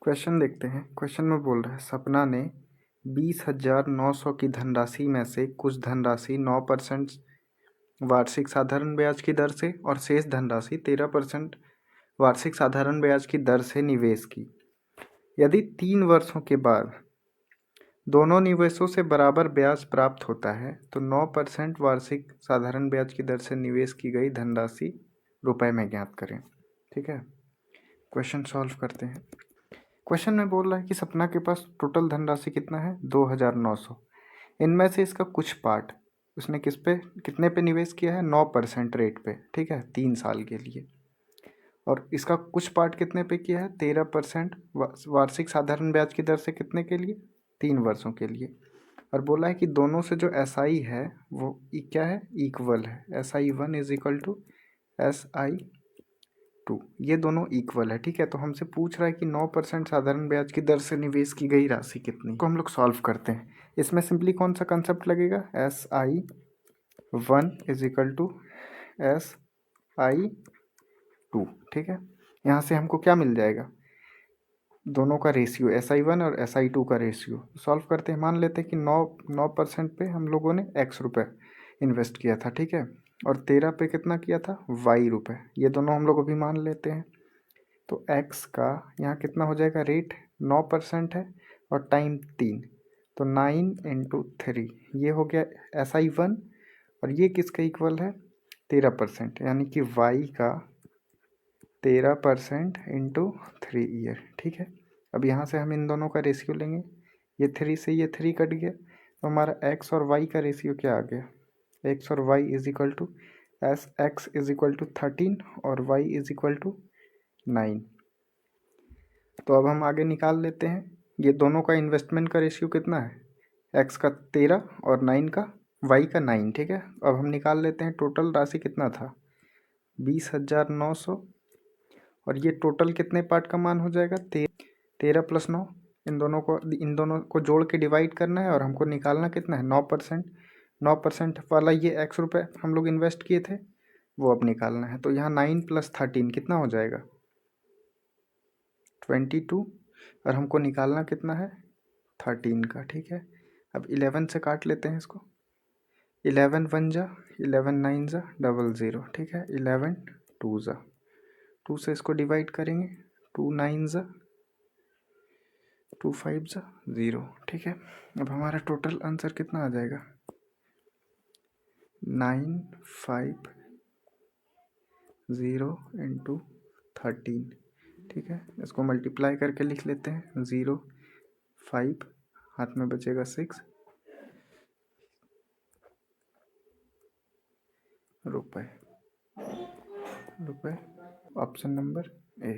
Question देखते हैं। Question में बोल रहा है सपना ने 20,900 की धनराशि में से कुछ धनराशि 9% वार्षिक साधारण ब्याज की दर से और शेष धनराशि 13% वार्षिक साधारण ब्याज की दर से निवेश की। यदि 3 वर्षों के बाद दोनों निवेशों से बराबर ब्याज प्राप्त होता है तो 9% वार्षिक साधारण ब्याज की दर से निवेश की गई धनराशि रुपए में ज्ञात करें। ठीक है, क्वेश्चन सॉल्व करते हैं। क्वेश्चन में बोल रहा है कि सपना के पास टोटल धनराशि कितना है 2,900। इनमें से इसका कुछ पार्ट उसने कितने पे निवेश किया है 9% रेट पे। ठीक है, 3 साल के लिए। और इसका कुछ पार्ट कितने पे किया है 13% वार्षिक साधारण ब्याज की दर से कितने के लिए 3 वर्षों के लिए। और बोला है कि दोनों से जो SI है वो क्या है इक्वल है। SI1 is equal to SI2, ये दोनों इक्वल है। ठीक है, तो हमसे पूछ रहा है कि 9% साधारण ब्याज की दर से निवेश की गई राशि कितनी को हम लोग सॉल्व करते हैं। इसमें सिंपली कौन सा कंसेप्ट लगेगा SI1 is equal to SI2। ठीक है, यहाँ से हमको क्या मिल जाएगा दोनों का रेशियो SI1 और SI2 का रेशियो सॉल्व करते हैं। मान लेते हैं कि 9% पे हम लोगों ने X रुपये इन्वेस्ट किया था। ठीक है, और 13 पे कितना किया था Y रुपये, ये दोनों हम लोग अभी मान लेते हैं। तो X का यहाँ कितना हो जाएगा रेट 9% है और टाइम 3, तो 9 × 3 ये हो गया SI1। और ये किसका इक्वल है 13%, यानी कि Y का 13% × 3 ईयर। ठीक है, अब यहाँ से हम इन दोनों का रेशियो लेंगे। ये 3 से ये 3 कट गया, तो हमारा X और Y का रेशियो क्या आ गया X और Y is equal to X is equal to 13 और Y इज इक्वल टू 9। तो अब हम आगे निकाल लेते हैं। ये दोनों का इन्वेस्टमेंट का रेशियो कितना है X का 13 और 9 का Y का 9। ठीक है, अब हम निकाल लेते हैं टोटल राशि कितना था 20,900। और ये टोटल कितने पार्ट का मान हो जाएगा 13 + 9। इन दोनों को जोड़ के डिवाइड करना है और हमको निकालना कितना है 9%। 9% वाला ये X रुपये हम लोग इन्वेस्ट किए थे वो अब निकालना है। तो यहाँ 9 + 13 कितना हो जाएगा 22, और हमको निकालना कितना है 13 का। ठीक है, अब 11 से काट लेते हैं इसको। 11 1 जा 11 9 जा 00। ठीक है, 11 2 जा 2 से इसको डिवाइड करेंगे 2 9 जा 2 5 जा 0। ठीक है, अब हमारा टोटल आंसर कितना आ जाएगा 950 × 13। ठीक है, इसको मल्टीप्लाई करके लिख लेते हैं 0 5 हाथ में बचेगा 6 रुपये। Option number A।